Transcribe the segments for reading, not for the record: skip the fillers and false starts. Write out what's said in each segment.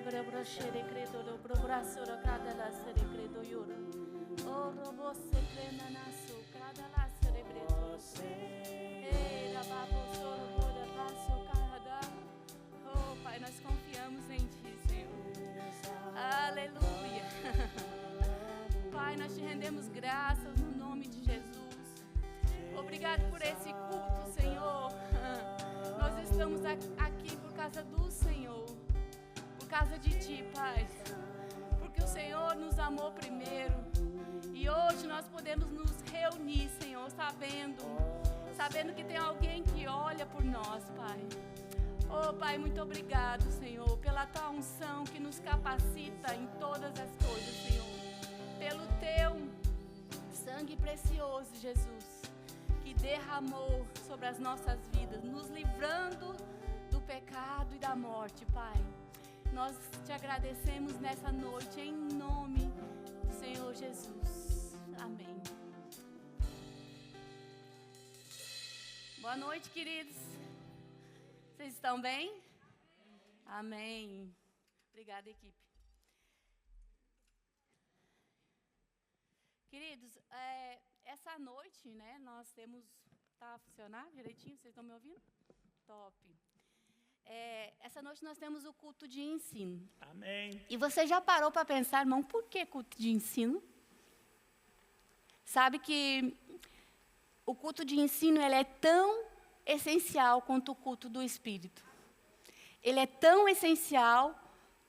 Brabroxere credo do brobraço da cada la sere credo yoro. O robo se crena naso cada la sere breto. Ei, da babo soro boda passo cada. Oh, Pai, nós confiamos em Ti, Senhor. Aleluia. Pai, nós te rendemos graças no nome de Jesus. Obrigado por esse culto, Senhor. Nós estamos aqui por causa do Senhor. Por causa de Ti, Pai. Porque o Senhor nos amou primeiro. E hoje nós podemos nos reunir, Senhor, sabendo que tem alguém que olha por nós, Pai. Oh, Pai, muito obrigado, Senhor, pela Tua unção que nos capacita em todas as coisas, Senhor. Pelo Teu sangue precioso, Jesus, que derramou sobre as nossas vidas, nos livrando do pecado e da morte, Pai. Nós te agradecemos nessa noite, em nome do Senhor Jesus. Amém. Boa noite, queridos. Vocês estão bem? Amém. Obrigada, equipe. Queridos, essa noite, né, nós temos... Tá a funcionar direitinho? Vocês estão me ouvindo? Top. Essa noite nós temos o culto de ensino. Amém. E você já parou para pensar, irmão, por que culto de ensino? Sabe que o culto de ensino ele é tão essencial quanto o culto do Espírito. Ele é tão essencial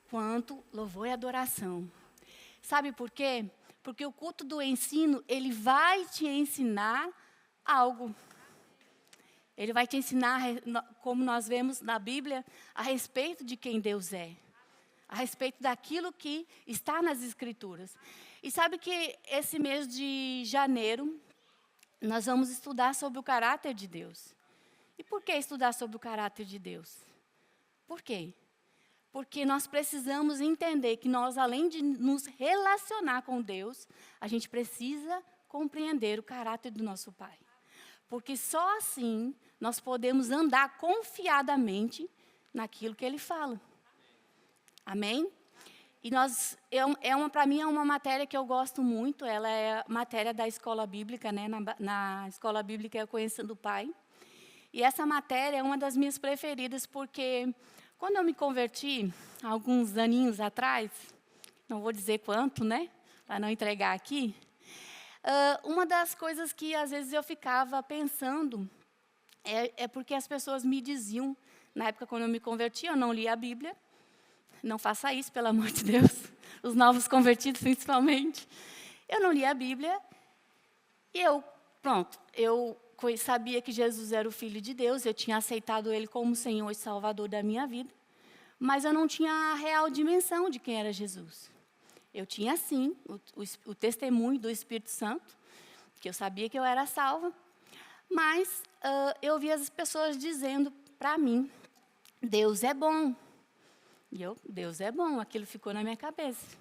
quanto louvor e adoração. Sabe por quê? Porque o culto do ensino, ele vai te ensinar algo. Ele vai te ensinar, como nós vemos na Bíblia, a respeito de quem Deus é. A respeito daquilo que está nas Escrituras. E sabe que esse mês de janeiro, nós vamos estudar sobre o caráter de Deus. E por que estudar sobre o caráter de Deus? Por quê? Porque nós precisamos entender que nós, além de nos relacionar com Deus, a gente precisa compreender o caráter do nosso Pai. Porque só assim nós podemos andar confiadamente naquilo que Ele fala. Amém? E para mim é uma matéria que eu gosto muito, ela é a matéria da escola bíblica, né? Na escola bíblica é Conhecendo o Pai. E essa matéria é uma das minhas preferidas, porque quando eu me converti, há alguns aninhos atrás, não vou dizer quanto, né? Para não entregar aqui. Uma das coisas que às vezes eu ficava pensando é porque as pessoas me diziam, na época quando eu me converti, eu não lia a Bíblia. Não faça isso, pelo amor de Deus. Os novos convertidos, principalmente. Eu não lia a Bíblia. E eu sabia que Jesus era o Filho de Deus. Eu tinha aceitado Ele como Senhor e Salvador da minha vida. Mas eu não tinha a real dimensão de quem era Jesus. Eu tinha, sim, o testemunho do Espírito Santo, que eu sabia que eu era salva. Mas eu via as pessoas dizendo para mim, Deus é bom. E Deus é bom, aquilo ficou na minha cabeça.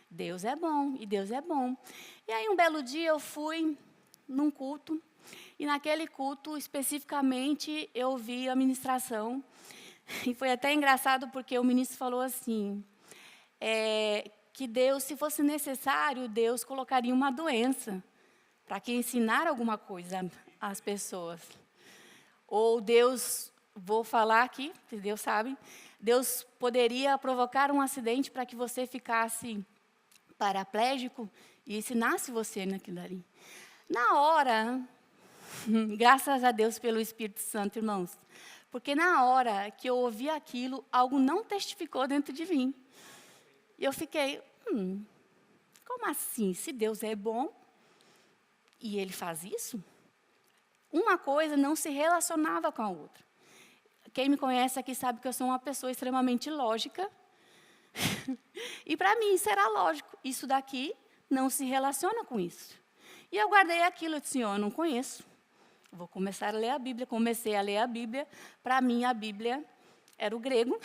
Deus é bom, e Deus é bom. E aí, um belo dia, eu fui num culto, e naquele culto, especificamente, eu vi a ministração. E foi até engraçado, porque o ministro falou assim, que Deus, se fosse necessário, Deus colocaria uma doença para que ensinar alguma coisa às pessoas. Ou Deus, vou falar aqui, Deus sabe, Deus poderia provocar um acidente para que você ficasse paraplégico e ensinasse você naquilo ali. Na hora, graças a Deus pelo Espírito Santo, irmãos, porque na hora que eu ouvi aquilo, algo não testificou dentro de mim. E eu fiquei, como assim? Se Deus é bom e Ele faz isso? Uma coisa não se relacionava com a outra. Quem me conhece aqui sabe que eu sou uma pessoa extremamente lógica. E para mim isso era lógico. Isso daqui não se relaciona com isso. E eu guardei aquilo, eu disse, eu não conheço. Vou começar a ler a Bíblia. Comecei a ler a Bíblia. Para mim, a Bíblia era o grego.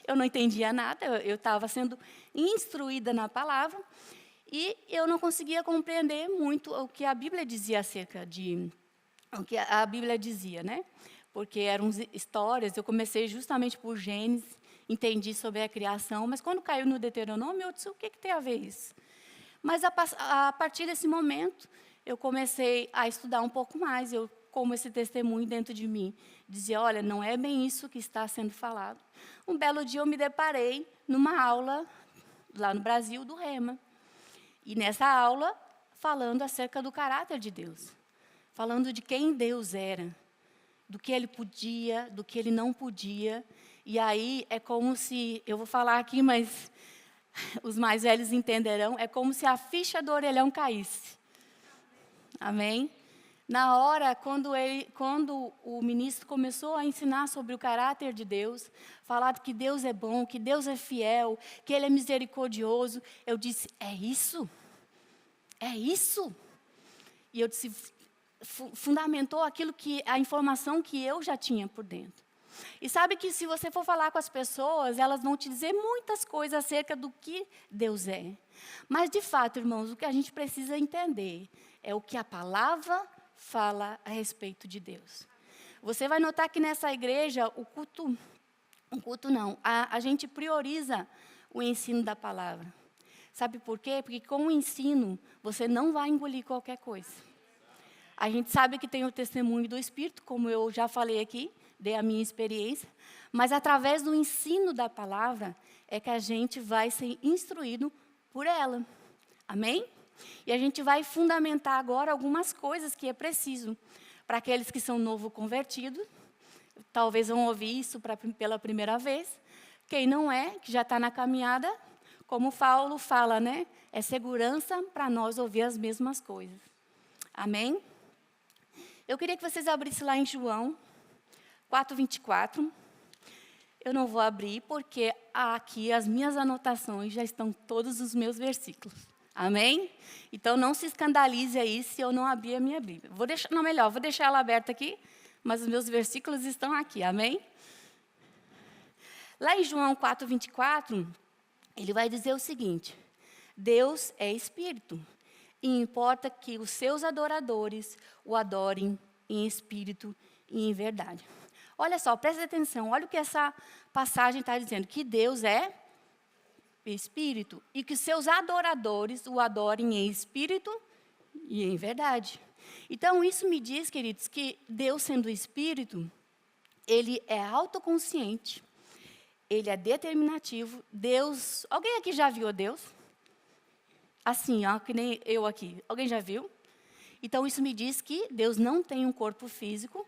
Eu não entendia nada, eu estava sendo instruída na palavra. E eu não conseguia compreender muito o que a Bíblia dizia acerca de... O que a Bíblia dizia, né? Porque eram histórias, eu comecei justamente por Gênesis, entendi sobre a criação, mas quando caiu no Deuteronômio, eu disse, o que tem a ver isso? Mas a partir desse momento, eu comecei a estudar um pouco mais, como esse testemunho dentro de mim dizia, olha, não é bem isso que está sendo falado. Um belo dia eu me deparei numa aula, lá no Brasil, do Rema. E nessa aula, falando acerca do caráter de Deus. Falando de quem Deus era, do que Ele podia, do que Ele não podia. E aí é como se, eu vou falar aqui, mas os mais velhos entenderão, é como se a ficha do orelhão caísse. Amém? Na hora, quando o ministro começou a ensinar sobre o caráter de Deus, falar que Deus é bom, que Deus é fiel, que Ele é misericordioso, eu disse, é isso? É isso? E eu disse, fundamentou a informação que eu já tinha por dentro. E sabe que se você for falar com as pessoas, elas vão te dizer muitas coisas acerca do que Deus é. Mas, de fato, irmãos, o que a gente precisa entender é o que a palavra fala a respeito de Deus. Você vai notar que nessa igreja, a gente prioriza o ensino da palavra. Sabe por quê? Porque com o ensino, você não vai engolir qualquer coisa. A gente sabe que tem o testemunho do Espírito, como eu já falei aqui, dei a minha experiência, mas através do ensino da palavra é que a gente vai ser instruído por ela. Amém? E a gente vai fundamentar agora algumas coisas que é preciso para aqueles que são novo convertidos, talvez vão ouvir isso pela primeira vez. Quem não é, que já está na caminhada, como Paulo fala, né? É segurança para nós ouvir as mesmas coisas. Amém? Eu queria que vocês abrissem lá em João 4:24. Eu não vou abrir, porque aqui as minhas anotações já estão todos os meus versículos. Amém? Então, não se escandalize aí se eu não abrir a minha Bíblia. Vou deixar ela aberta aqui, mas os meus versículos estão aqui. Amém? Lá em João 4:24, ele vai dizer o seguinte, Deus é Espírito, e importa que os seus adoradores o adorem em espírito e em verdade. Olha só, presta atenção, olha o que essa passagem está dizendo, que Deus é Espírito, e que seus adoradores o adorem em espírito e em verdade. Então, isso me diz, queridos, que Deus, sendo Espírito, Ele é autoconsciente, Ele é determinativo. Deus, alguém aqui já viu Deus? Assim, ó, que nem eu aqui. Alguém já viu? Então, isso me diz que Deus não tem um corpo físico,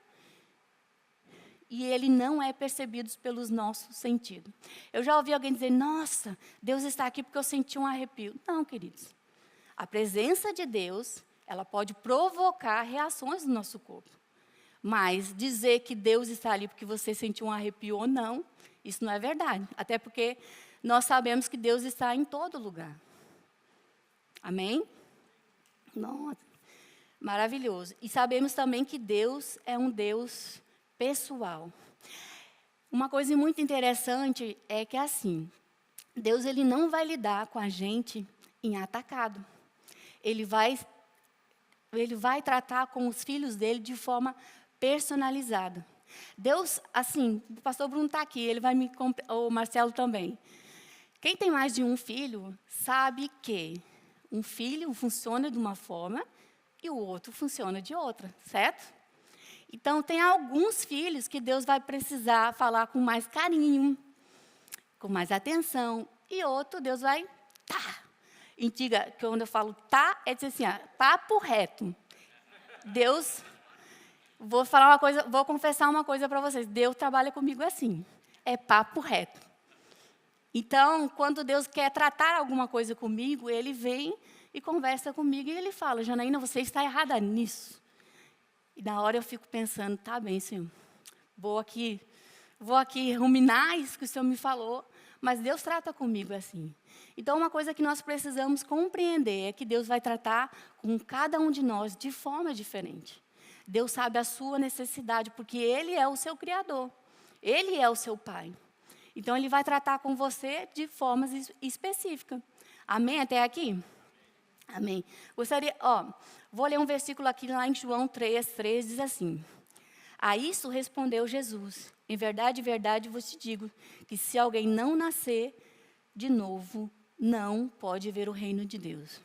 e Ele não é percebido pelos nossos sentidos. Eu já ouvi alguém dizer, nossa, Deus está aqui porque eu senti um arrepio. Não, queridos. A presença de Deus, ela pode provocar reações no nosso corpo. Mas dizer que Deus está ali porque você sentiu um arrepio ou não, isso não é verdade. Até porque nós sabemos que Deus está em todo lugar. Amém? Nossa, maravilhoso. E sabemos também que Deus é um Deus pessoal. Uma coisa muito interessante é que assim, Deus ele não vai lidar com a gente em atacado. Ele vai tratar com os filhos dele de forma personalizada. Deus, assim, o pastor Bruno está aqui, ele vai o Marcelo também. Quem tem mais de um filho sabe que um filho funciona de uma forma e o outro funciona de outra, certo? Então, tem alguns filhos que Deus vai precisar falar com mais carinho, com mais atenção. E outro, Deus vai, tá. Indica, quando eu falo tá, é dizer assim, papo reto. Deus, vou confessar uma coisa para vocês. Deus trabalha comigo assim, é papo reto. Então, quando Deus quer tratar alguma coisa comigo, Ele vem e conversa comigo e Ele fala, Janaína, você está errada nisso. E na hora eu fico pensando, tá bem, Senhor, vou aqui ruminar isso que o Senhor me falou, mas Deus trata comigo assim. Então, uma coisa que nós precisamos compreender é que Deus vai tratar com cada um de nós de forma diferente. Deus sabe a sua necessidade, porque Ele é o seu Criador, Ele é o seu Pai. Então, Ele vai tratar com você de formas específicas. Amém? Até aqui? Amém. Vou ler um versículo aqui lá em João 3:3, diz assim, A isso respondeu Jesus: em verdade vos digo, que se alguém não nascer de novo, não pode ver o reino de Deus.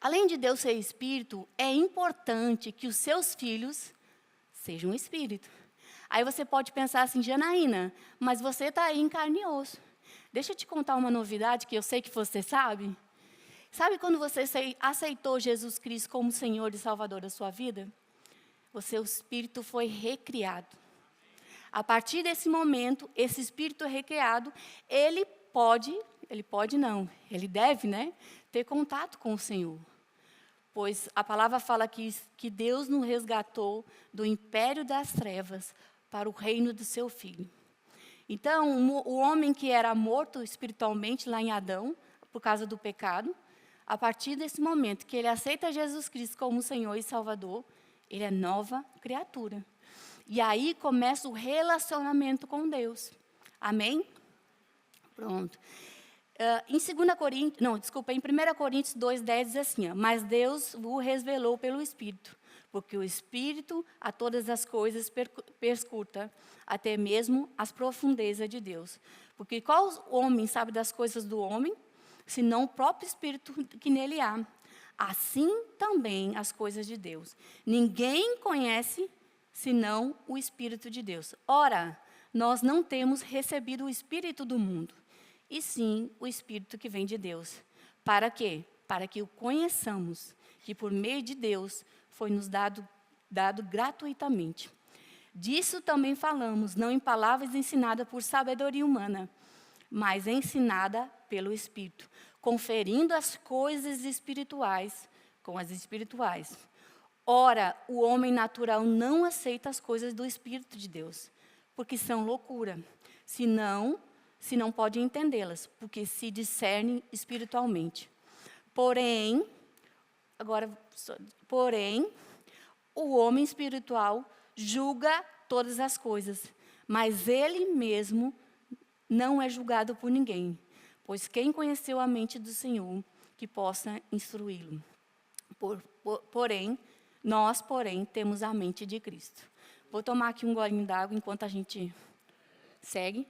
Além de Deus ser espírito, é importante que os seus filhos sejam espírito. Aí você pode pensar assim, Janaína, mas você está aí em carne e osso. Deixa eu te contar uma novidade que eu sei que você sabe. Sabe quando você aceitou Jesus Cristo como Senhor e Salvador da sua vida? O seu espírito foi recriado. A partir desse momento, esse espírito recriado, ele deve, né, ter contato com o Senhor. Pois a palavra fala que Deus nos resgatou do império das trevas para o reino do seu Filho. Então, o homem que era morto espiritualmente lá em Adão, por causa do pecado, a partir desse momento que ele aceita Jesus Cristo como Senhor e Salvador, ele é nova criatura. E aí começa o relacionamento com Deus. Amém? Pronto. Em 1 Coríntios 2:10 diz assim, mas Deus o revelou pelo Espírito, porque o Espírito a todas as coisas perscruta, até mesmo as profundezas de Deus. Porque qual homem sabe das coisas do homem, senão o próprio Espírito que nele há? Assim também as coisas de Deus. Ninguém conhece senão o Espírito de Deus. Ora, nós não temos recebido o Espírito do mundo, e sim o Espírito que vem de Deus. Para quê? Para que o conheçamos, que por meio de Deus foi nos dado gratuitamente. Disso também falamos, não em palavras ensinadas por sabedoria humana, mas ensinada pelo Espírito, conferindo as coisas espirituais com as espirituais. Ora, o homem natural não aceita as coisas do Espírito de Deus, porque são loucura, se não pode entendê-las, porque se discernem espiritualmente. Porém, o homem espiritual julga todas as coisas, mas ele mesmo não é julgado por ninguém, pois quem conheceu a mente do Senhor, que possa instruí-lo. Nós, porém, temos a mente de Cristo. Vou tomar aqui um golinho d'água enquanto a gente segue.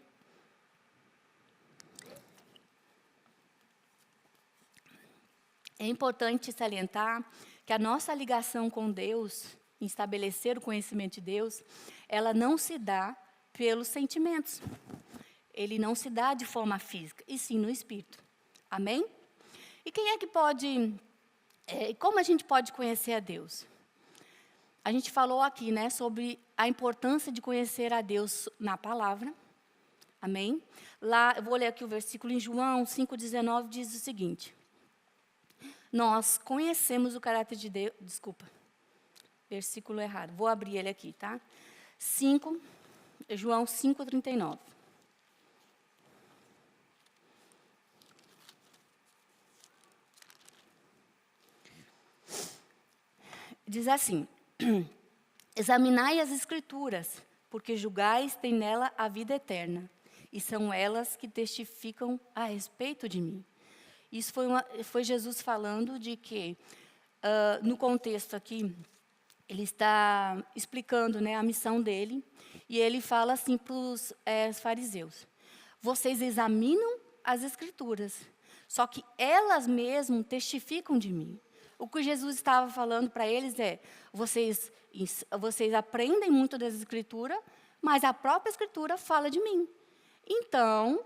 É importante salientar que a nossa ligação com Deus, em estabelecer o conhecimento de Deus, ela não se dá pelos sentimentos. Ele não se dá de forma física, e sim no Espírito. Amém? E quem é que pode... como a gente pode conhecer a Deus? A gente falou aqui, né, sobre a importância de conhecer a Deus na palavra. Amém? Lá, eu vou ler aqui o versículo em João 5,19, diz o seguinte. Nós conhecemos o caráter de Deus... Desculpa, versículo errado. Vou abrir ele aqui, tá? João 5,39. Diz assim, examinai as Escrituras, porque julgais tem nela a vida eterna, e são elas que testificam a respeito de mim. Isso foi Jesus falando de que, no contexto aqui, ele está explicando, né, a missão dele, e ele fala assim para os fariseus, vocês examinam as Escrituras, só que elas mesmas testificam de mim. O que Jesus estava falando para eles é, vocês aprendem muito das Escrituras, mas a própria Escritura fala de mim. Então,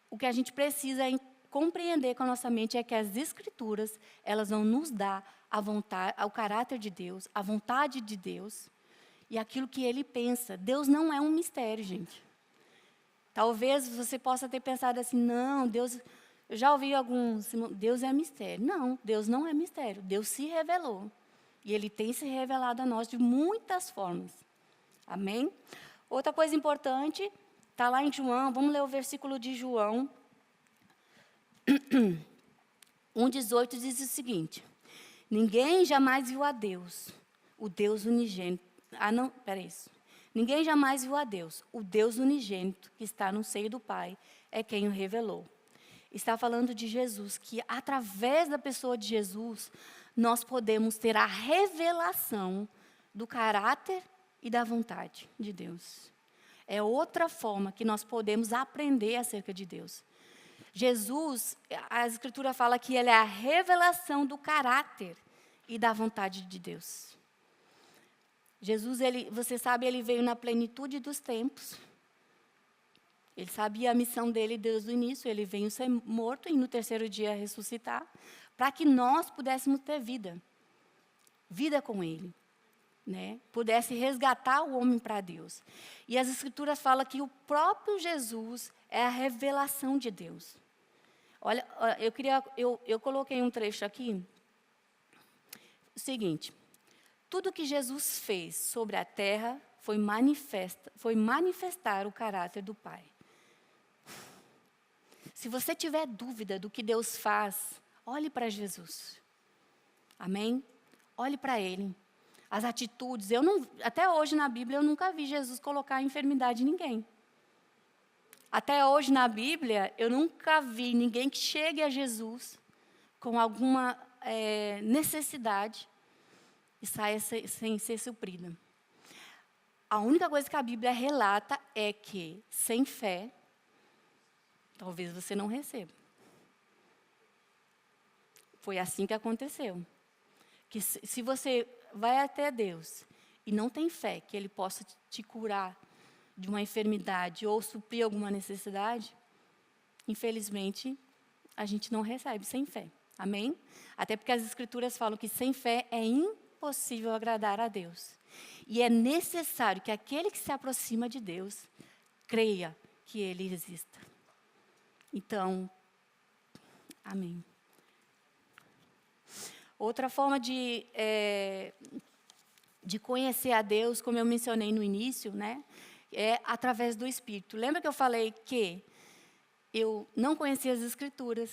o que a gente precisa compreender com a nossa mente é que as Escrituras, elas vão nos dar a vontade, o caráter de Deus, a vontade de Deus e aquilo que Ele pensa. Deus não é um mistério, gente. Talvez você possa ter pensado assim, não, Deus... Eu já ouvi alguns, Deus é mistério. Não, Deus não é mistério. Deus se revelou. E Ele tem se revelado a nós de muitas formas. Amém? Outra coisa importante, está lá em João, vamos ler o versículo de João 1,18 diz o seguinte, ninguém jamais viu a Deus, o Deus unigênito. Ninguém jamais viu a Deus, o Deus unigênito que está no seio do Pai, é quem o revelou. Está falando de Jesus, que através da pessoa de Jesus, nós podemos ter a revelação do caráter e da vontade de Deus. É outra forma que nós podemos aprender acerca de Deus. Jesus, a Escritura fala que ele é a revelação do caráter e da vontade de Deus. Jesus, você sabe, ele veio na plenitude dos tempos. Ele sabia a missão dele desde o início. Ele veio ser morto e no terceiro dia ressuscitar, para que nós pudéssemos ter vida. Vida com ele. Né? Pudesse resgatar o homem para Deus. E as Escrituras falam que o próprio Jesus é a revelação de Deus. Olha, eu coloquei um trecho aqui. O seguinte: tudo que Jesus fez sobre a terra foi manifestar o caráter do Pai. Se você tiver dúvida do que Deus faz, olhe para Jesus. Amém? Olhe para Ele. As atitudes. Até hoje na Bíblia eu nunca vi Jesus colocar a enfermidade em ninguém. Até hoje na Bíblia eu nunca vi ninguém que chegue a Jesus com alguma necessidade e saia sem ser suprida. A única coisa que a Bíblia relata é que, sem fé, talvez você não receba. Foi assim que aconteceu. Que se você vai até Deus e não tem fé que Ele possa te curar de uma enfermidade ou suprir alguma necessidade, infelizmente, a gente não recebe sem fé. Amém? Até porque as Escrituras falam que sem fé é impossível agradar a Deus. E é necessário que aquele que se aproxima de Deus creia que Ele exista. Então, amém. Outra forma de conhecer a Deus, como eu mencionei no início, né, é através do Espírito. Lembra que eu falei que eu não conhecia as Escrituras,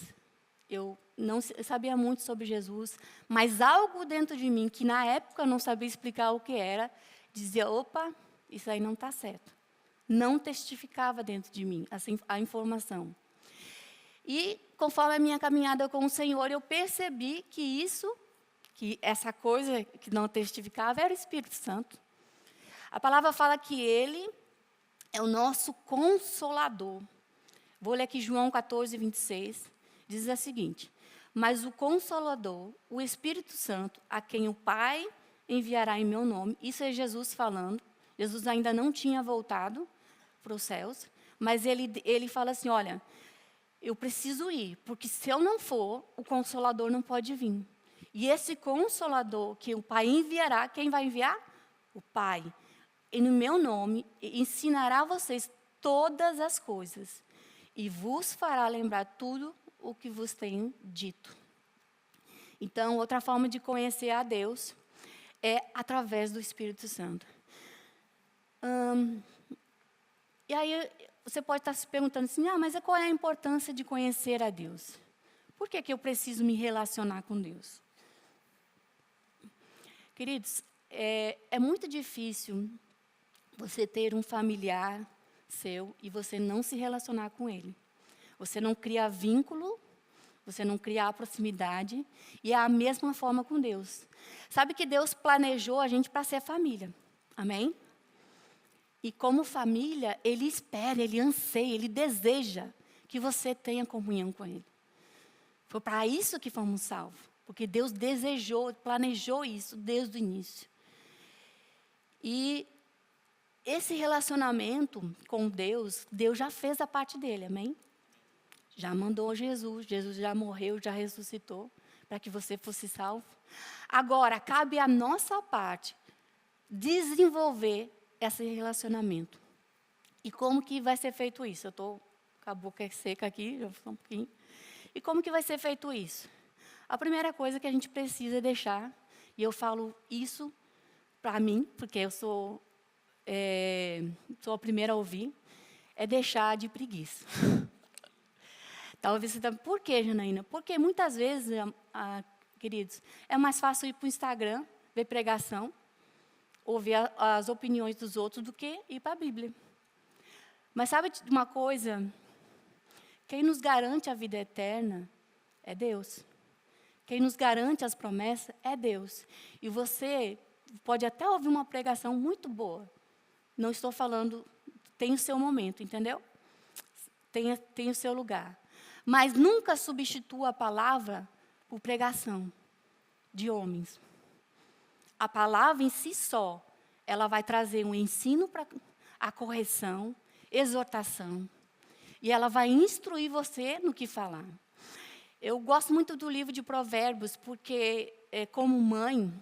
eu não sabia muito sobre Jesus, mas algo dentro de mim, que na época eu não sabia explicar o que era, dizia, opa, isso aí não está certo. Não testificava dentro de mim a informação. E, conforme a minha caminhada com o Senhor, eu percebi que essa coisa que não testificava era o Espírito Santo. A palavra fala que Ele é o nosso Consolador. Vou ler aqui João 14, 26. Diz o seguinte: mas o Consolador, o Espírito Santo, a quem o Pai enviará em meu nome, isso é Jesus falando. Jesus ainda não tinha voltado para os céus, mas ele fala assim, olha, eu preciso ir, porque se eu não for, o Consolador não pode vir. E esse Consolador que o Pai enviará, quem vai enviar? O Pai. E no meu nome, ensinará a vocês todas as coisas, e vos fará lembrar tudo o que vos tenho dito. Então, outra forma de conhecer a Deus é através do Espírito Santo. E aí, você pode estar se perguntando assim, mas qual é a importância de conhecer a Deus? Por que eu preciso me relacionar com Deus? Queridos, é muito difícil você ter um familiar seu e você não se relacionar com ele. Você não cria vínculo, você não cria a proximidade, e é a mesma forma com Deus. Sabe que Deus planejou a gente para ser família, amém? E como família, Ele espera, Ele anseia, Ele deseja que você tenha comunhão com Ele. Foi para isso que fomos salvos, porque Deus desejou, planejou isso desde o início. E esse relacionamento com Deus, Deus já fez a parte dele, amém? Já mandou Jesus já morreu, já ressuscitou, para que você fosse salvo. Agora, cabe a nossa parte desenvolver esse relacionamento. E como que vai ser feito isso? Eu estou com a boca seca aqui, já um pouquinho. E como que vai ser feito isso? A primeira coisa que a gente precisa deixar, e eu falo isso para mim, porque eu sou a primeira a ouvir, é deixar de preguiça. Talvez você está... Por que, Janaína? Porque muitas vezes, queridos, é mais fácil ir para o Instagram, ver pregação, ouvir as opiniões dos outros, do que ir para a Bíblia. Mas sabe de uma coisa? Quem nos garante a vida eterna é Deus. Quem nos garante as promessas é Deus. E você pode até ouvir uma pregação muito boa. Não estou falando, tem o seu momento, entendeu? Tem o seu lugar. Mas nunca substitua a palavra por pregação de homens. A palavra em si só, ela vai trazer um ensino para a correção, exortação, e ela vai instruir você no que falar. Eu gosto muito do livro de Provérbios, porque, como mãe,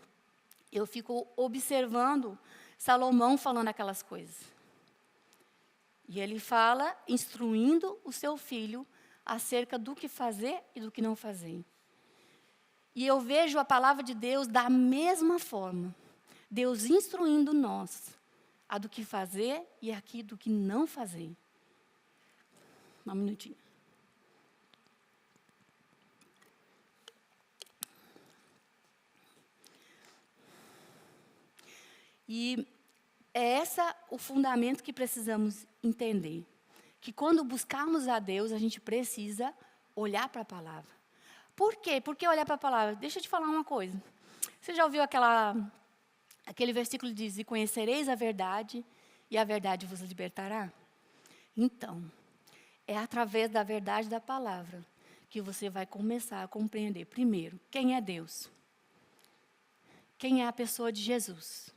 eu fico observando Salomão falando aquelas coisas. E ele fala, instruindo o seu filho acerca do que fazer e do que não fazer. E eu vejo a palavra de Deus da mesma forma. Deus instruindo nós a do que fazer e aqui do que não fazer. Um minutinho. E é esse o fundamento que precisamos entender. Que quando buscarmos a Deus, a gente precisa olhar para a palavra. Por quê? Por que olhar para a palavra? Deixa eu te falar uma coisa. Você já ouviu aquele versículo que diz, e conhecereis a verdade, e a verdade vos libertará? Então, é através da verdade da palavra que você vai começar a compreender, primeiro, quem é Deus? Quem é a pessoa de Jesus?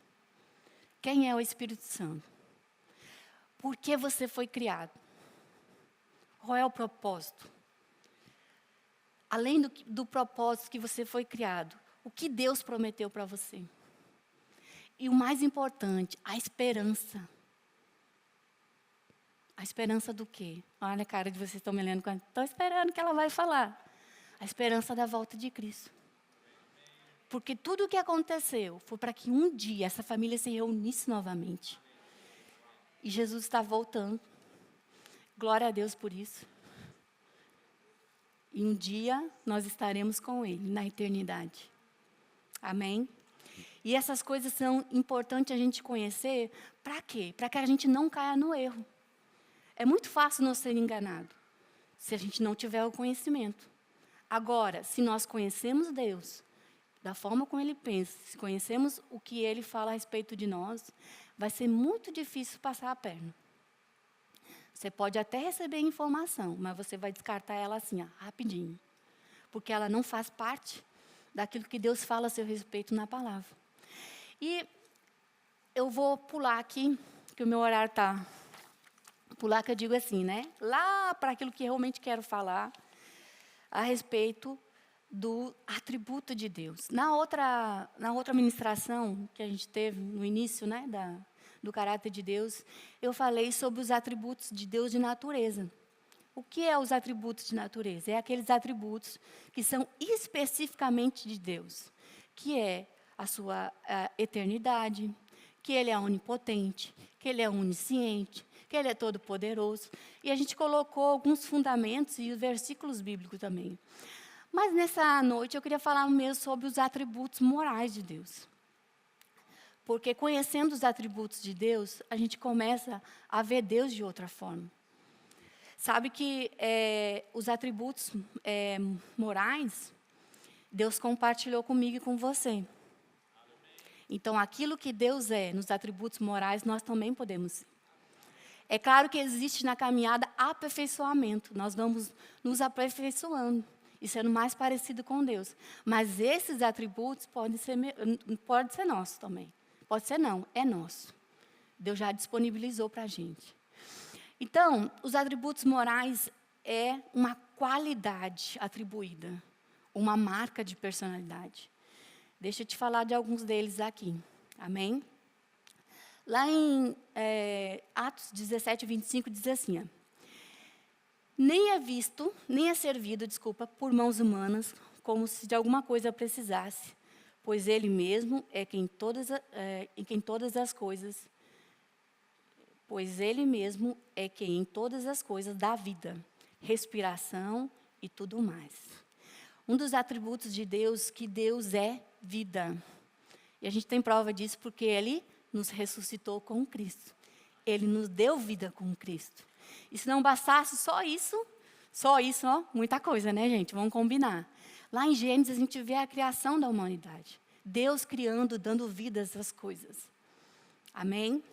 Quem é o Espírito Santo? Por que você foi criado? Qual é o propósito? Além do propósito que você foi criado, o que Deus prometeu para você? E o mais importante, a esperança. A esperança do quê? Olha a cara de vocês, estão me lendo. Estou esperando que ela vai falar. A esperança da volta de Cristo. Porque tudo o que aconteceu foi para que um dia essa família se reunisse novamente. E Jesus está voltando. Glória a Deus por isso. E um dia nós estaremos com Ele na eternidade. Amém? E essas coisas são importantes a gente conhecer. Para quê? Para que a gente não caia no erro. É muito fácil nós ser enganado se a gente não tiver o conhecimento. Agora, se nós conhecemos Deus, da forma como Ele pensa, se conhecemos o que Ele fala a respeito de nós, vai ser muito difícil passar a perna. Você pode até receber informação, mas você vai descartar ela assim, ó, rapidinho. Porque ela não faz parte daquilo que Deus fala a seu respeito na palavra. E eu vou pular aqui, que o meu horário está... Pular que eu digo assim, né? Lá para aquilo que realmente quero falar a respeito do atributo de Deus. Na outra ministração que a gente teve no início, né, do caráter de Deus, eu falei sobre os atributos de Deus de natureza. O que é os atributos de natureza? É aqueles atributos que são especificamente de Deus, que é a sua eternidade, que Ele é onipotente, que Ele é onisciente, que Ele é todo-poderoso. E a gente colocou alguns fundamentos e versículos bíblicos também. Mas nessa noite eu queria falar mesmo sobre os atributos morais de Deus. Porque conhecendo os atributos de Deus, a gente começa a ver Deus de outra forma. Sabe que os atributos morais, Deus compartilhou comigo e com você. Então, aquilo que Deus é nos atributos morais, nós também podemos ser. É claro que existe na caminhada aperfeiçoamento. Nós vamos nos aperfeiçoando e sendo mais parecido com Deus. Mas esses atributos podem ser nossos também. Pode ser não, é nosso. Deus já disponibilizou para a gente. Então, os atributos morais é uma qualidade atribuída, uma marca de personalidade. Deixa eu te falar de alguns deles aqui. Amém? Lá em Atos 17, 25, diz assim, ó, nem é servido, por mãos humanas, como se de alguma coisa precisasse, pois Ele mesmo é quem todas as coisas dá vida, respiração e tudo mais. Um dos atributos de Deus, que Deus é vida. E a gente tem prova disso porque Ele nos ressuscitou com Cristo. Ele nos deu vida com Cristo. E se não bastasse só isso, ó, muita coisa, né, gente? Vamos combinar. Lá em Gênesis, a gente vê a criação da humanidade. Deus criando, dando vida a essas coisas. Amém?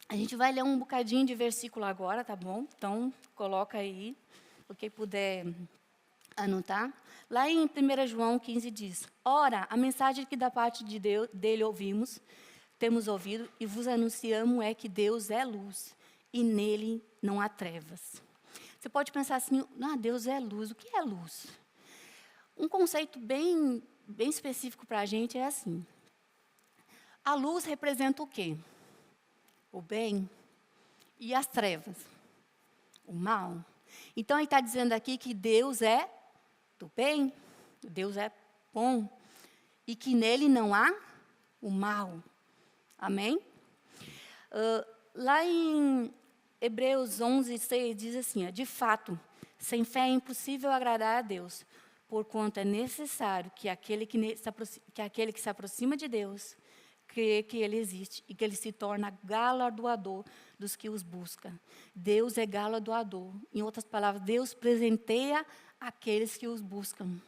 A gente vai ler um bocadinho de versículo agora, tá bom? Então, coloca aí, o que puder anotar. Lá em 1 João 15 diz: Ora, a mensagem que da parte de Deus, dele temos ouvido e vos anunciamos é que Deus é luz e nele não há trevas. Você pode pensar assim, Deus é luz, o que é luz? Um conceito bem específico para a gente é assim. A luz representa o quê? O bem e as trevas, o mal. Então, ele está dizendo aqui que Deus é do bem, Deus é bom, e que nele não há o mal. Amém? Lá em Hebreus 11:6 diz assim, de fato, sem fé é impossível agradar a Deus, porquanto é necessário que aquele que se aproxima de Deus crê que Ele existe e que Ele se torna galardoador dos que os buscam. Deus é galardoador. Em outras palavras, Deus presenteia aqueles que os buscam.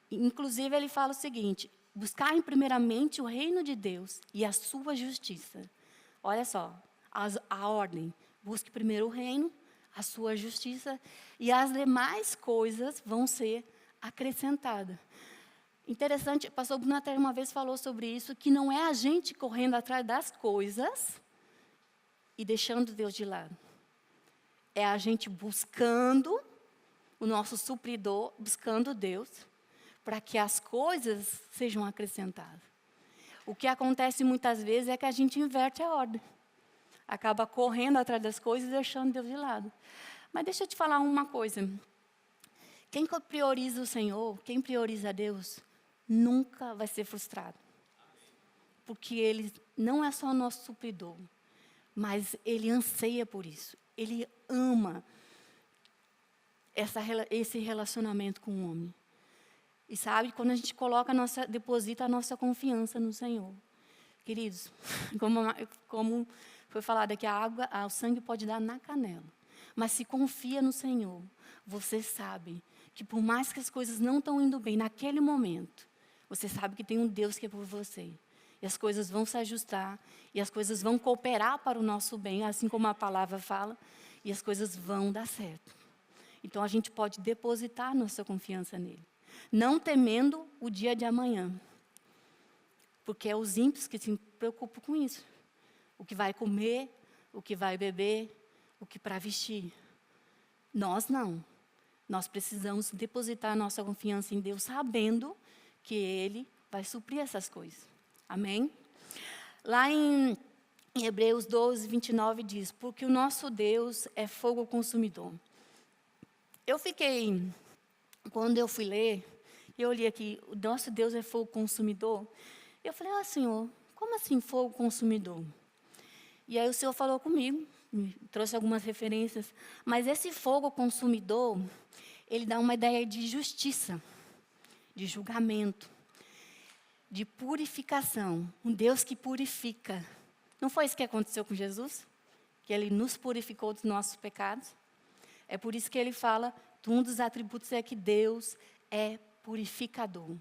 Inclusive, Ele fala o seguinte, buscar primeiramente o reino de Deus e a sua justiça. Olha só, a ordem. Busque primeiro o reino, a sua justiça, e as demais coisas vão ser acrescentadas. Interessante, o pastor Bruno até uma vez falou sobre isso, que não é a gente correndo atrás das coisas e deixando Deus de lado. É a gente buscando o nosso supridor, buscando Deus, para que as coisas sejam acrescentadas. O que acontece muitas vezes é que a gente inverte a ordem. Acaba correndo atrás das coisas e deixando Deus de lado. Mas deixa eu te falar uma coisa. Quem prioriza o Senhor, quem prioriza Deus, nunca vai ser frustrado. Porque Ele não é só o nosso supridor, mas Ele anseia por isso. Ele ama esse relacionamento com o homem. E sabe, quando a gente deposita a nossa confiança no Senhor. Queridos, como foi falado aqui, o sangue pode dar na canela. Mas se confia no Senhor, você sabe que por mais que as coisas não estão indo bem naquele momento, você sabe que tem um Deus que é por você. E as coisas vão se ajustar, e as coisas vão cooperar para o nosso bem, assim como a palavra fala, e as coisas vão dar certo. Então, a gente pode depositar nossa confiança nele. Não temendo o dia de amanhã. Porque é os ímpios que se preocupam com isso. O que vai comer, o que vai beber, o que para vestir. Nós não. Nós precisamos depositar nossa confiança em Deus, sabendo que Ele vai suprir essas coisas. Amém? Lá em Hebreus 12:29 diz, porque o nosso Deus é fogo consumidor. Quando eu fui ler, eu li aqui, o nosso Deus é fogo consumidor. Eu falei, Senhor, como assim fogo consumidor? E aí o Senhor falou comigo, me trouxe algumas referências, mas esse fogo consumidor, ele dá uma ideia de justiça, de julgamento, de purificação. Um Deus que purifica. Não foi isso que aconteceu com Jesus? Que Ele nos purificou dos nossos pecados? É por isso que Ele fala, um dos atributos é que Deus é purificador.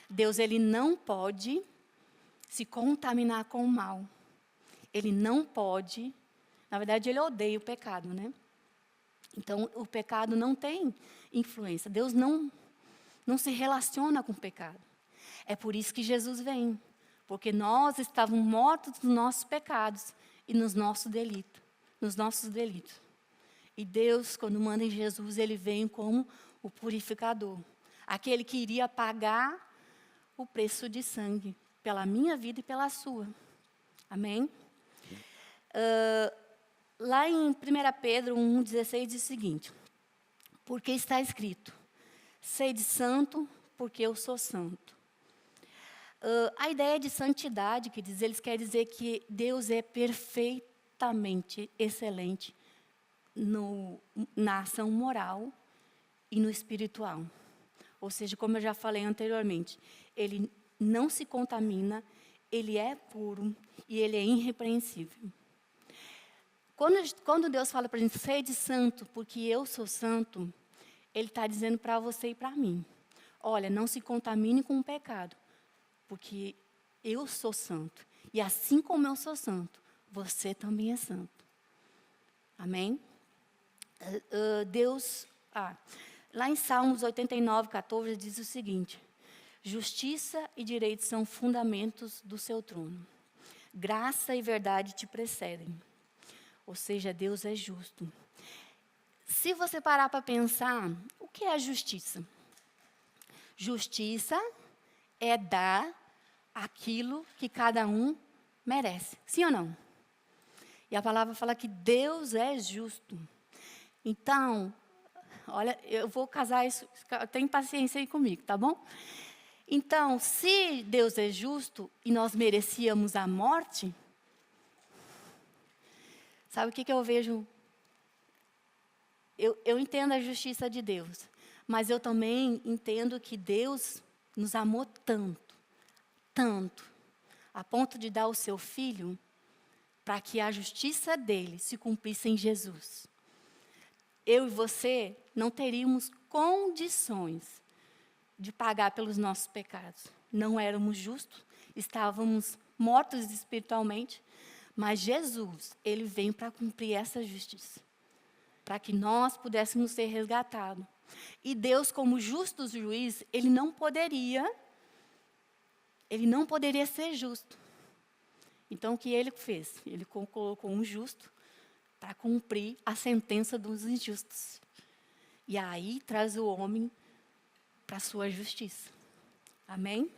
Deus, Ele não pode se contaminar com o mal. Ele não pode, na verdade, Ele odeia o pecado, né? Então, o pecado não tem influência. Deus não se relaciona com o pecado. É por isso que Jesus vem. Porque nós estávamos mortos nos nossos pecados e nos nossos delitos. E Deus, quando manda em Jesus, Ele vem como o purificador. Aquele que iria pagar o preço de sangue pela minha vida e pela sua. Amém? Lá em 1 Pedro 1,16 diz o seguinte, porque está escrito, sede santo, porque eu sou santo. A ideia de santidade, que eles querem dizer que Deus é perfeitamente excelente na ação moral e no espiritual. Ou seja, como eu já falei anteriormente, Ele não se contamina, Ele é puro e Ele é irrepreensível. Quando Deus fala para a gente, sede santo, porque eu sou santo, Ele está dizendo para você e para mim. olha, não se contamine com o pecado, porque eu sou santo. E assim como eu sou santo, você também é santo. Amém? Lá em Salmos 89, 14, diz o seguinte: justiça e direito são fundamentos do seu trono. Graça e verdade te precedem. Ou seja, Deus é justo. Se você parar para pensar, o que é a justiça? Justiça é dar aquilo que cada um merece. Sim ou não? E a palavra fala que Deus é justo. Então, olha, eu vou casar isso, tem paciência aí comigo, tá bom? Então, se Deus é justo e nós merecíamos a morte, sabe o que eu vejo? Eu entendo a justiça de Deus, mas eu também entendo que Deus nos amou tanto, tanto, a ponto de dar o seu Filho para que a justiça dele se cumprisse em Jesus. Eu e você não teríamos condições de pagar pelos nossos pecados. Não éramos justos, estávamos mortos espiritualmente, mas Jesus, ele vem para cumprir essa justiça, para que nós pudéssemos ser resgatados. E Deus, como justo juiz, ele não poderia ser justo. Então, o que ele fez? Ele colocou um justo para cumprir a sentença dos injustos. E aí traz o homem para a sua justiça. Amém?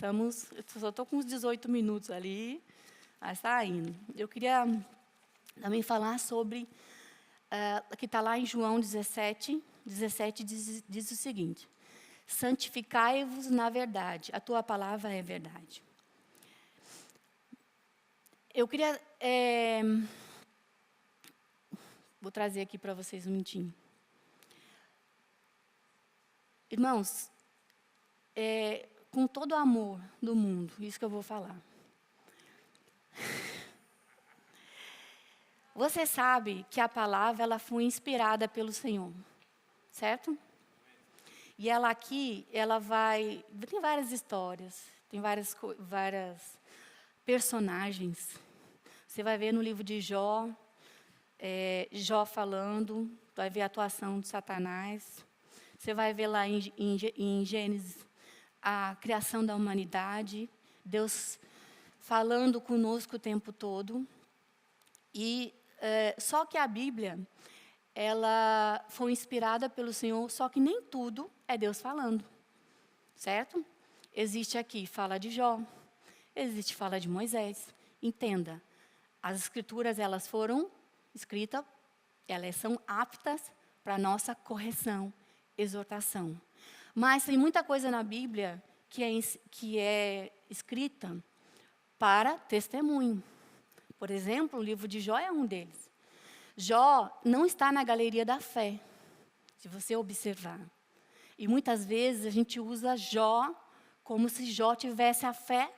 Eu só estou com uns 18 minutos ali, mas está indo. Eu queria também falar sobre, que está lá em João 17 diz o seguinte: santificai-vos na verdade, a tua palavra é verdade. Eu queria, vou trazer aqui para vocês um minutinho. Irmãos, com todo o amor do mundo, isso que eu vou falar. Você sabe que a palavra ela foi inspirada pelo Senhor, certo? E ela aqui, tem várias histórias, tem várias personagens. Você vai ver no livro de Jó, Jó falando, vai ver a atuação de Satanás. Você vai ver lá em Gênesis a criação da humanidade, Deus falando conosco o tempo todo. E só que a Bíblia, ela foi inspirada pelo Senhor, só que nem tudo é Deus falando, certo? Existe aqui fala de Jó, existe fala de Moisés. Entenda, as escrituras elas foram escritas, elas são aptas para nossa correção, exortação. Mas tem muita coisa na Bíblia que é escrita para testemunho. Por exemplo, o livro de Jó é um deles. Jó não está na galeria da fé, se você observar. E muitas vezes a gente usa Jó como se Jó tivesse a fé,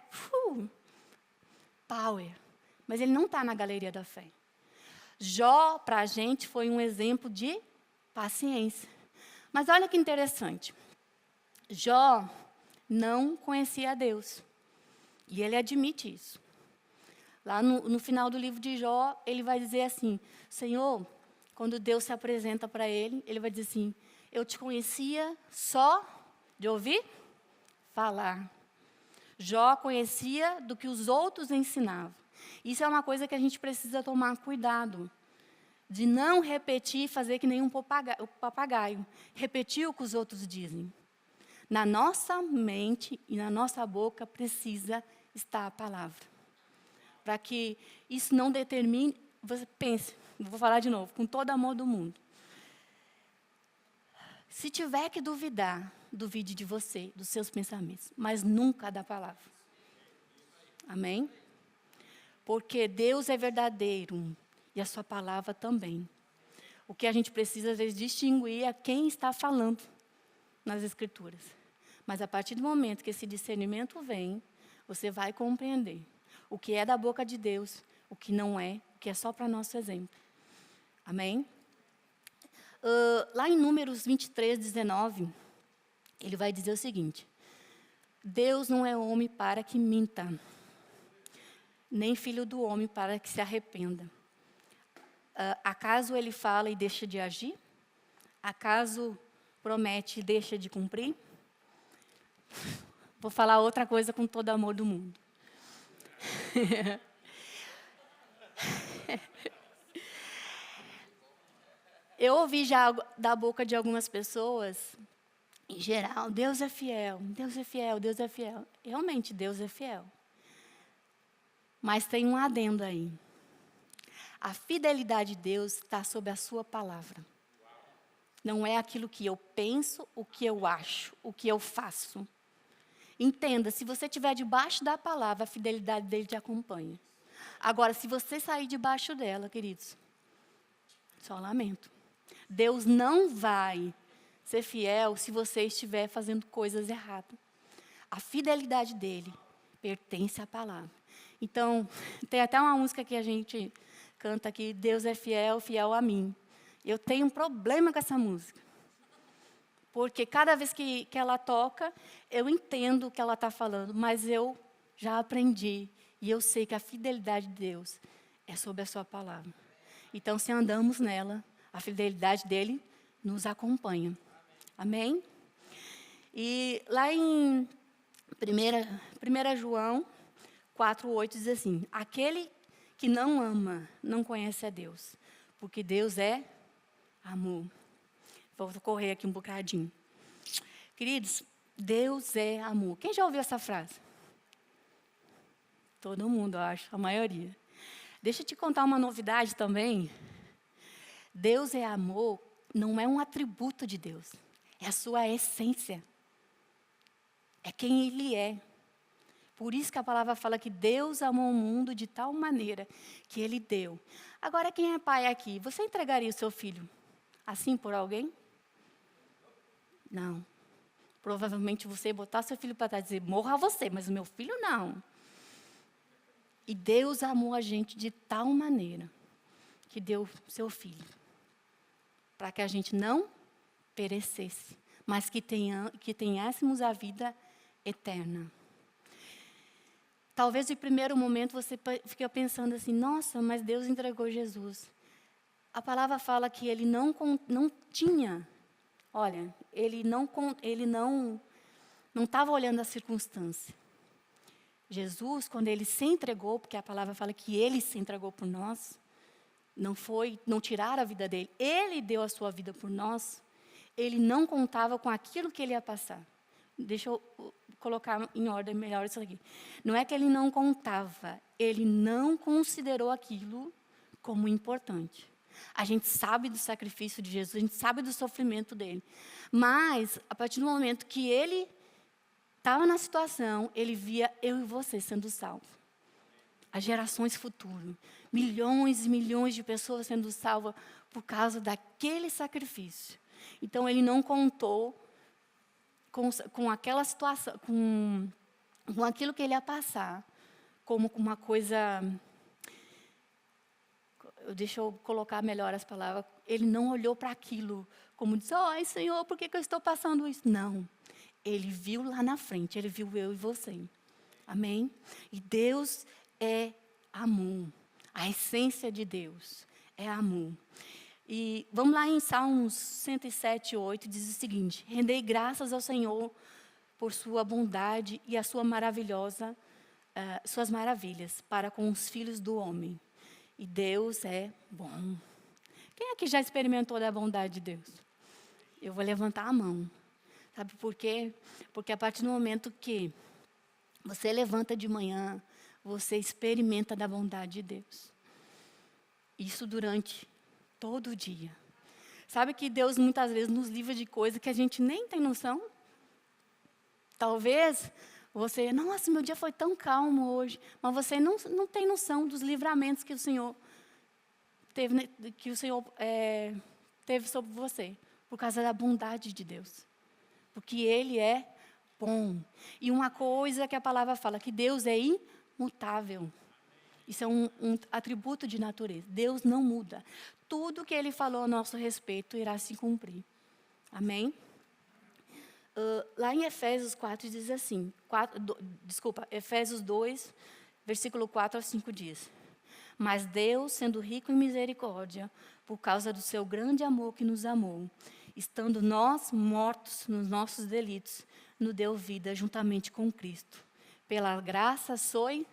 power. Mas ele não está na galeria da fé. Jó, para a gente, foi um exemplo de paciência. Mas olha que interessante. Jó não conhecia a Deus. E ele admite isso. Lá no final do livro de Jó, ele vai dizer assim: Senhor, quando Deus se apresenta para ele, ele vai dizer assim: eu te conhecia só de ouvir falar. Jó conhecia do que os outros ensinavam. Isso é uma coisa que a gente precisa tomar cuidado, de não repetir, fazer que nem um papagaio. Repetir o que os outros dizem. Na nossa mente e na nossa boca precisa estar a palavra. Para que isso não determine, você pense, vou falar de novo, com todo amor do mundo. Se tiver que duvidar, duvide de você, dos seus pensamentos, mas nunca da palavra. Amém? Porque Deus é verdadeiro e a sua palavra também. O que a gente precisa, às vezes, distinguir é quem está falando nas Escrituras. Mas a partir do momento que esse discernimento vem, você vai compreender o que é da boca de Deus, o que não é, o que é só para nosso exemplo. Amém? Lá em Números 23, 19, ele vai dizer o seguinte: Deus não é homem para que minta, nem filho do homem para que se arrependa. Acaso ele fala e deixa de agir? Acaso promete e deixa de cumprir? Vou falar outra coisa com todo amor do mundo. Eu ouvi já da boca de algumas pessoas, em geral, Deus é fiel, Deus é fiel, Deus é fiel. Realmente, Deus é fiel. Mas tem um adendo aí. A fidelidade de Deus está sob a sua palavra. Não é aquilo que eu penso, o que eu acho, o que eu faço. Entenda, se você estiver debaixo da palavra, a fidelidade dele te acompanha. Agora, se você sair debaixo dela, queridos, só lamento. Deus não vai ser fiel se você estiver fazendo coisas erradas. A fidelidade dele pertence à palavra. Então, tem até uma música que a gente canta aqui, Deus é fiel, fiel a mim. Eu tenho um problema com essa música. Porque cada vez que ela toca, eu entendo o que ela está falando, mas eu já aprendi e eu sei que a fidelidade de Deus é sobre a sua palavra. Então, se andamos nela, a fidelidade dele nos acompanha. Amém? E lá em 1 João 4:8 diz assim: aquele que não ama não conhece a Deus, porque Deus é amor. Vou correr aqui um bocadinho. Queridos, Deus é amor. Quem já ouviu essa frase? Todo mundo, eu acho, a maioria. Deixa eu te contar uma novidade também. Deus é amor, não é um atributo de Deus. É a sua essência. É quem Ele é. Por isso que a palavra fala que Deus amou o mundo de tal maneira que Ele deu. Agora, quem é pai aqui? Você entregaria o seu filho assim por alguém? Não. Provavelmente você botar seu filho para trás e dizer, morra você, mas o meu filho não. E Deus amou a gente de tal maneira que deu seu filho. Para que a gente não perecesse, mas que tenhássemos a vida eterna. Talvez em primeiro momento você fique pensando assim, nossa, mas Deus entregou Jesus. A palavra fala que ele não tinha, olha, ele não estava olhando a circunstância. Jesus, quando ele se entregou, porque a palavra fala que ele se entregou por nós, não tiraram a vida dele, ele deu a sua vida por nós, ele não contava com aquilo que ele ia passar. Deixa eu colocar em ordem melhor isso aqui. Não é que ele não contava, ele não considerou aquilo como importante. A gente sabe do sacrifício de Jesus, a gente sabe do sofrimento dele. Mas, a partir do momento que ele estava na situação, ele via eu e você sendo salvos. As gerações futuras. Milhões e milhões de pessoas sendo salvas por causa daquele sacrifício. Então, ele não contou com aquela situação, com aquilo que ele ia passar, como com uma coisa... Deixa eu colocar melhor as palavras. Ele não olhou para aquilo como disse, ai, Senhor, por que eu estou passando isso? Não. Ele viu lá na frente, ele viu eu e você. Amém? E Deus é amor. A essência de Deus é amor. E vamos lá em Salmos 107:8, diz o seguinte: rendei graças ao Senhor por sua bondade e a sua suas maravilhas para com os filhos do homem. E Deus é bom. Quem aqui já experimentou da bondade de Deus? Eu vou levantar a mão. Sabe por quê? Porque a partir do momento que você levanta de manhã, você experimenta da bondade de Deus. Isso durante todo o dia. Sabe que Deus muitas vezes nos livra de coisas que a gente nem tem noção? Talvez você, nossa, meu dia foi tão calmo hoje, mas você não tem noção dos livramentos que o Senhor teve sobre você, por causa da bondade de Deus. Porque Ele é bom. E uma coisa que a palavra fala, que Deus é imutável. Isso é um atributo de natureza. Deus não muda. Tudo que Ele falou a nosso respeito irá se cumprir. Amém? Lá em Efésios 4 diz assim, Efésios 2, versículo 4 a 5 diz: Mas Deus, sendo rico em misericórdia, por causa do seu grande amor que nos amou, estando nós mortos nos nossos delitos, nos deu vida juntamente com Cristo. Pela graça sois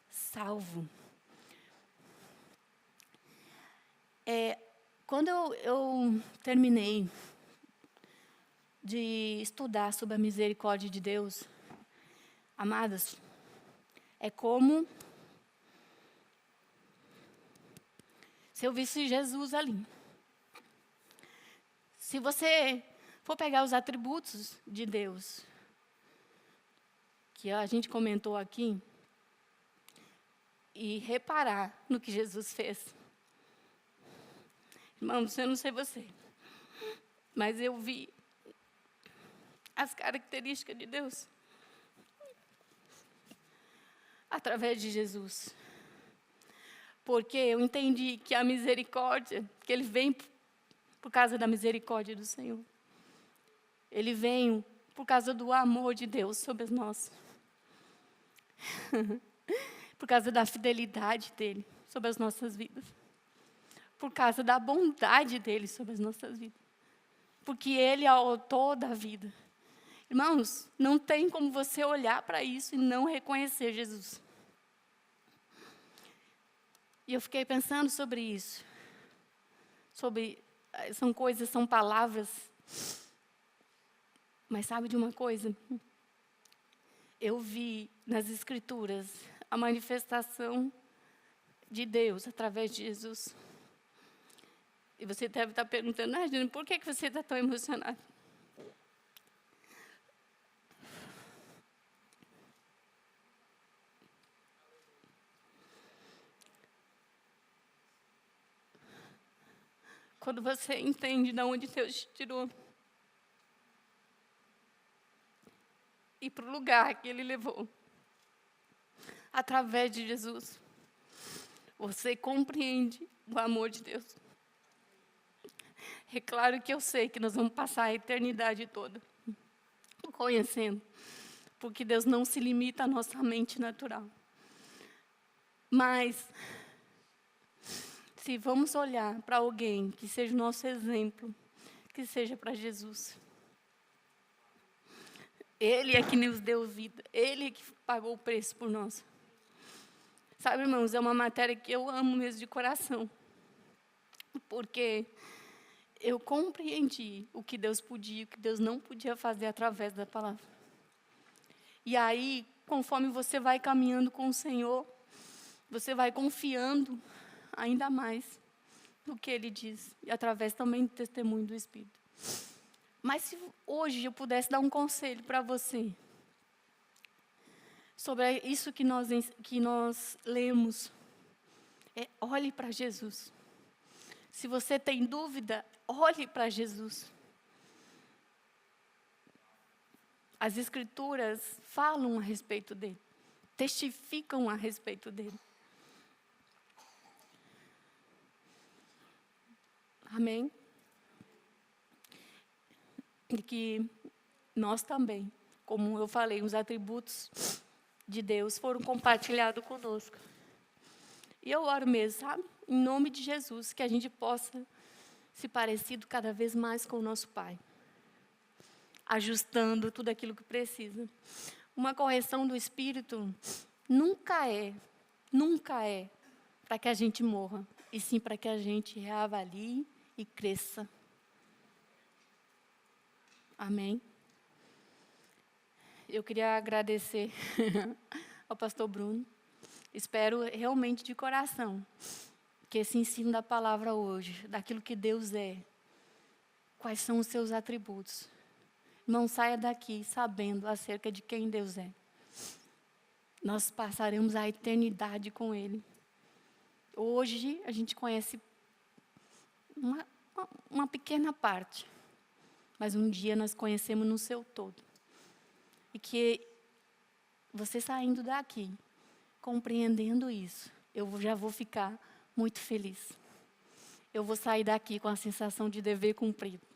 salvo. Quando eu terminei de estudar sobre a misericórdia de Deus, amadas, é como se eu visse Jesus ali. Se você for pegar os atributos de Deus, que a gente comentou aqui, e reparar no que Jesus fez. Irmãos, eu não sei você, mas eu vi as características de Deus através de Jesus. Porque eu entendi que a misericórdia, que Ele vem por causa da misericórdia do Senhor. Ele vem por causa do amor de Deus sobre nós. Por causa da fidelidade dEle sobre as nossas vidas. Por causa da bondade dEle sobre as nossas vidas. Porque Ele é o autor da vida. Irmãos, não tem como você olhar para isso e não reconhecer Jesus. E eu fiquei pensando sobre isso. São coisas, são palavras. Mas sabe de uma coisa? Eu vi nas Escrituras a manifestação de Deus através de Jesus. E você deve estar perguntando, Júnior, por que você está tão emocionado? Quando você entende de onde Deus te tirou e para o lugar que Ele levou, através de Jesus, você compreende o amor de Deus. É claro que eu sei que nós vamos passar a eternidade toda conhecendo, porque Deus não se limita à nossa mente natural. Mas, se vamos olhar para alguém que seja o nosso exemplo, que seja para Jesus. Ele é que nos deu vida, Ele é que pagou o preço por nós. Sabe, irmãos, é uma matéria que eu amo mesmo de coração. Porque eu compreendi o que Deus podia e o que Deus não podia fazer através da palavra. E aí, conforme você vai caminhando com o Senhor, você vai confiando ainda mais no que Ele diz. E através também do testemunho do Espírito. Mas se hoje eu pudesse dar um conselho para você, sobre isso que nós lemos, olhe para Jesus. Se você tem dúvida, olhe para Jesus. As Escrituras falam a respeito dele, testificam a respeito dele. Amém? E que nós também, como eu falei, os atributos de Deus foram compartilhados conosco. E eu oro mesmo, sabe? Em nome de Jesus, que a gente possa se parecido cada vez mais com o nosso Pai. Ajustando tudo aquilo que precisa. Uma correção do Espírito nunca é para que a gente morra, e sim para que a gente reavalie e cresça. Amém? Eu queria agradecer ao pastor Bruno. Espero realmente de coração que esse ensino da palavra hoje, daquilo que Deus é, quais são os seus atributos. Não saia daqui sabendo acerca de quem Deus é. Nós passaremos a eternidade com Ele. Hoje a gente conhece uma pequena parte, mas um dia nós conhecemos no seu todo. E que você saindo daqui, compreendendo isso, eu já vou ficar muito feliz. Eu vou sair daqui com a sensação de dever cumprido.